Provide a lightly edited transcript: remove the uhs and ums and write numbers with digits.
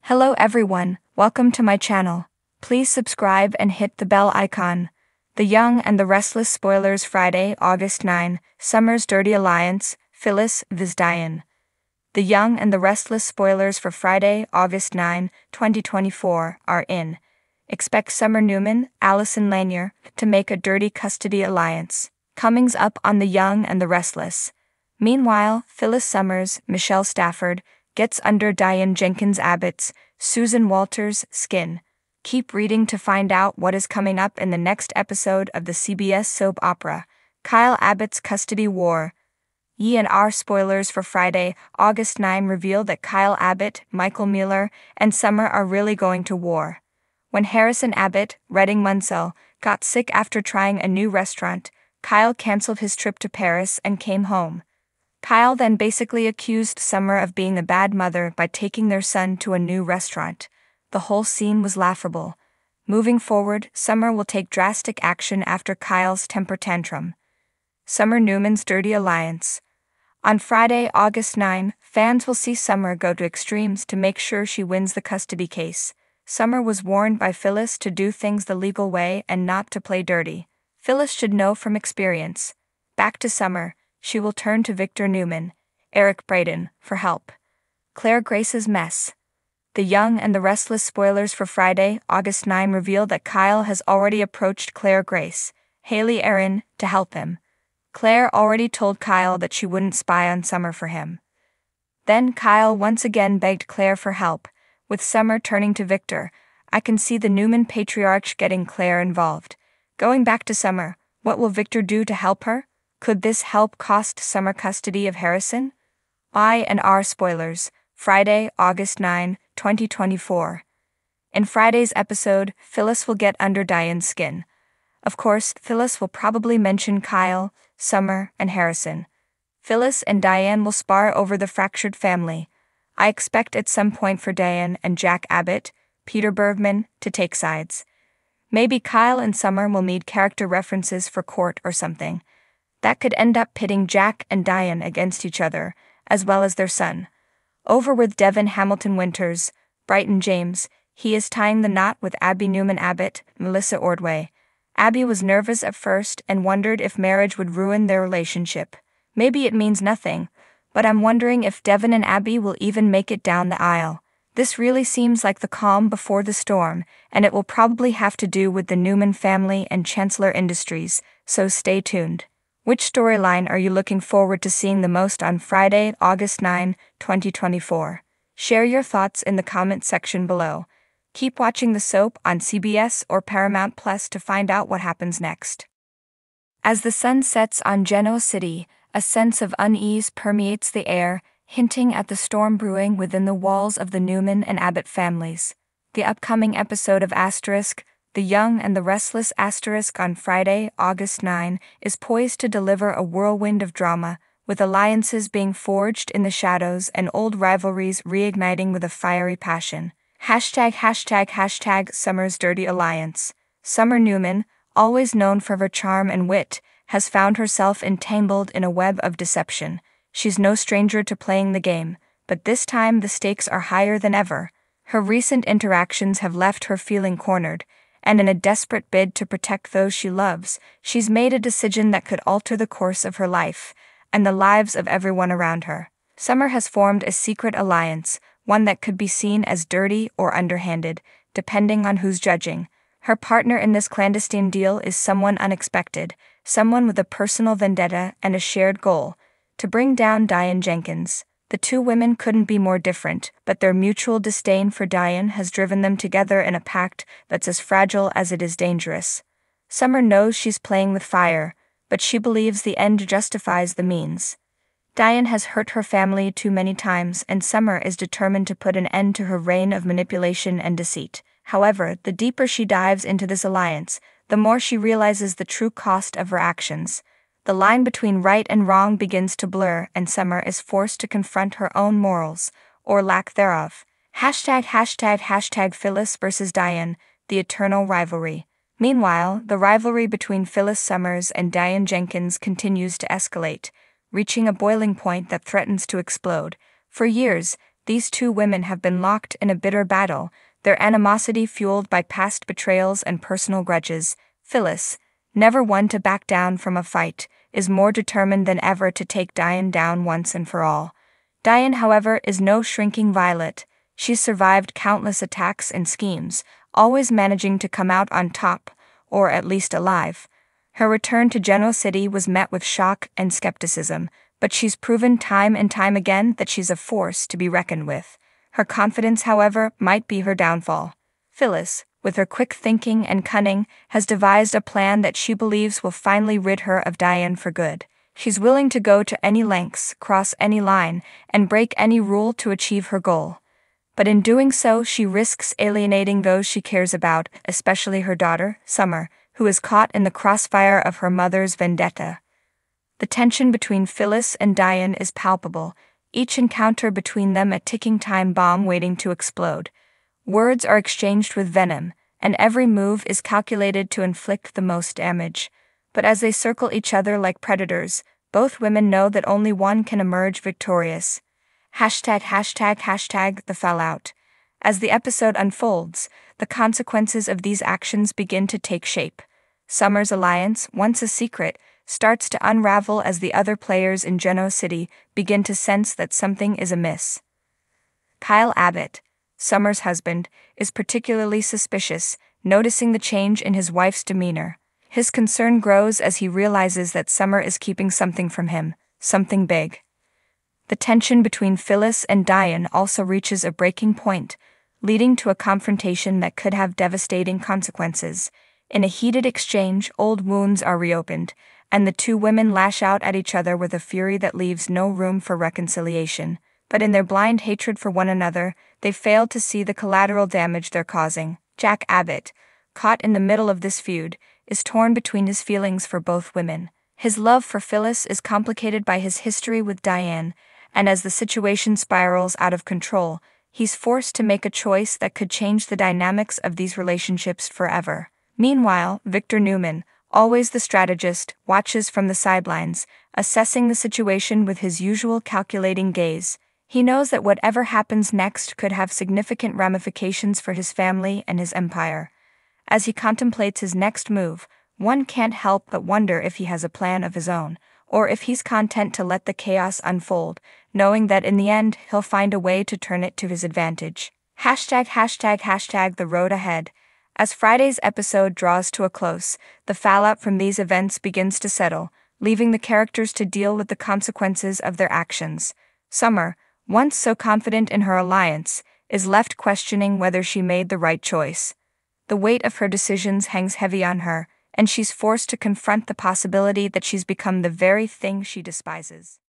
Hello everyone, welcome to my channel. Please subscribe and hit the bell icon. The Young and the Restless spoilers Friday, August 9, Summer's Dirty Alliance, Phyllis vs Diane. The Young and the Restless spoilers for Friday, August 9, 2024 are in. Expect Summer Newman, Allison Lanier, to make a dirty custody alliance. Comings up on The Young and the Restless. Meanwhile, Phyllis Summers, Michelle Stafford, gets under Diane Jenkins Abbott's, Susan Walters' skin. Keep reading to find out what is coming up in the next episode of the CBS soap opera, Kyle Abbott's Custody War. Y&R spoilers for Friday, August 9 reveal that Kyle Abbott, Michael Mueller, and Summer are really going to war. When Harrison Abbott, Redding Munsell, got sick after trying a new restaurant, Kyle canceled his trip to Paris and came home. Kyle then basically accused Summer of being a bad mother by taking their son to a new restaurant. The whole scene was laughable. Moving forward, Summer will take drastic action after Kyle's temper tantrum. Summer Newman's Dirty Alliance. On Friday, August 9, fans will see Summer go to extremes to make sure she wins the custody case. Summer was warned by Phyllis to do things the legal way and not to play dirty. Phyllis should know from experience. Back to Summer. She will turn to Victor Newman, Eric Braeden, for help. Claire Grace's mess. The Young and the Restless spoilers for Friday, August 9 reveal that Kyle has already approached Claire Grace, Haley Aaron, to help him. Claire already told Kyle that she wouldn't spy on Summer for him. Then Kyle once again begged Claire for help, with Summer turning to Victor. I can see the Newman patriarch getting Claire involved. Going back to Summer, what will Victor do to help her? Could this help cost Summer custody of Harrison? I&R spoilers, Friday, August 9, 2024. In Friday's episode, Phyllis will get under Diane's skin. Of course, Phyllis will probably mention Kyle, Summer, and Harrison. Phyllis and Diane will spar over the fractured family. I expect at some point for Diane and Jack Abbott, Peter Bergman, to take sides. Maybe Kyle and Summer will need character references for court or something. That could end up pitting Jack and Diane against each other, as well as their son. Over with Devin Hamilton Winters, Brighton James, he is tying the knot with Abby Newman Abbott, Melissa Ordway. Abby was nervous at first and wondered if marriage would ruin their relationship. Maybe it means nothing, but I'm wondering if Devin and Abby will even make it down the aisle. This really seems like the calm before the storm, and it will probably have to do with the Newman family and Chancellor Industries, so stay tuned. Which storyline are you looking forward to seeing the most on Friday, August 9, 2024? Share your thoughts in the comment section below. Keep watching the soap on CBS or Paramount Plus to find out what happens next. As the sun sets on Genoa City, a sense of unease permeates the air, hinting at the storm brewing within the walls of the Newman and Abbott families. The upcoming episode of The Young and the Restless on Friday, August 9, is poised to deliver a whirlwind of drama, with alliances being forged in the shadows and old rivalries reigniting with a fiery passion. #### Summer's Dirty Alliance. Summer Newman, always known for her charm and wit, has found herself entangled in a web of deception. She's no stranger to playing the game, but this time the stakes are higher than ever. Her recent interactions have left her feeling cornered, and in a desperate bid to protect those she loves, she's made a decision that could alter the course of her life, and the lives of everyone around her. Summer has formed a secret alliance, one that could be seen as dirty or underhanded, depending on who's judging. Her partner in this clandestine deal is someone unexpected, someone with a personal vendetta and a shared goal: to bring down Diane Jenkins. The two women couldn't be more different, but their mutual disdain for Diane has driven them together in a pact that's as fragile as it is dangerous. Summer knows she's playing with fire, but she believes the end justifies the means. Diane has hurt her family too many times, and Summer is determined to put an end to her reign of manipulation and deceit. However, the deeper she dives into this alliance, the more she realizes the true cost of her actions. The line between right and wrong begins to blur, and Summer is forced to confront her own morals, or lack thereof. ### Phyllis vs Diane, the eternal rivalry. Meanwhile, the rivalry between Phyllis Summers and Diane Jenkins continues to escalate, reaching a boiling point that threatens to explode. For years, these two women have been locked in a bitter battle, their animosity fueled by past betrayals and personal grudges. Phyllis, never one to back down from a fight, is more determined than ever to take Diane down once and for all. Diane, however, is no shrinking violet. She's survived countless attacks and schemes, always managing to come out on top, or at least alive. Her return to Genoa City was met with shock and skepticism, but she's proven time and time again that she's a force to be reckoned with. Her confidence, however, might be her downfall. Phyllis, with her quick thinking and cunning, has devised a plan that she believes will finally rid her of Diane for good. She's willing to go to any lengths, cross any line, and break any rule to achieve her goal. But in doing so, she risks alienating those she cares about, especially her daughter, Summer, who is caught in the crossfire of her mother's vendetta. The tension between Phyllis and Diane is palpable, each encounter between them a ticking time bomb waiting to explode. Words are exchanged with venom, and every move is calculated to inflict the most damage. But as they circle each other like predators, both women know that only one can emerge victorious. ###the fallout. As the episode unfolds, the consequences of these actions begin to take shape. Summer's alliance, once a secret, starts to unravel as the other players in Genoa City begin to sense that something is amiss. Kyle Abbott, Summer's husband, is particularly suspicious, noticing the change in his wife's demeanor. His concern grows as he realizes that Summer is keeping something from him, something big. The tension between Phyllis and Diane also reaches a breaking point, leading to a confrontation that could have devastating consequences. In a heated exchange, old wounds are reopened, and the two women lash out at each other with a fury that leaves no room for reconciliation. But in their blind hatred for one another, they fail to see the collateral damage they're causing. Jack Abbott, caught in the middle of this feud, is torn between his feelings for both women. His love for Phyllis is complicated by his history with Diane, and as the situation spirals out of control, he's forced to make a choice that could change the dynamics of these relationships forever. Meanwhile, Victor Newman, always the strategist, watches from the sidelines, assessing the situation with his usual calculating gaze. He knows that whatever happens next could have significant ramifications for his family and his empire. As he contemplates his next move, one can't help but wonder if he has a plan of his own, or if he's content to let the chaos unfold, knowing that in the end he'll find a way to turn it to his advantage. ###the road ahead. As Friday's episode draws to a close, the fallout from these events begins to settle, leaving the characters to deal with the consequences of their actions. Summer, once so confident in her alliance, is left questioning whether she made the right choice. The weight of her decisions hangs heavy on her, and she's forced to confront the possibility that she's become the very thing she despises.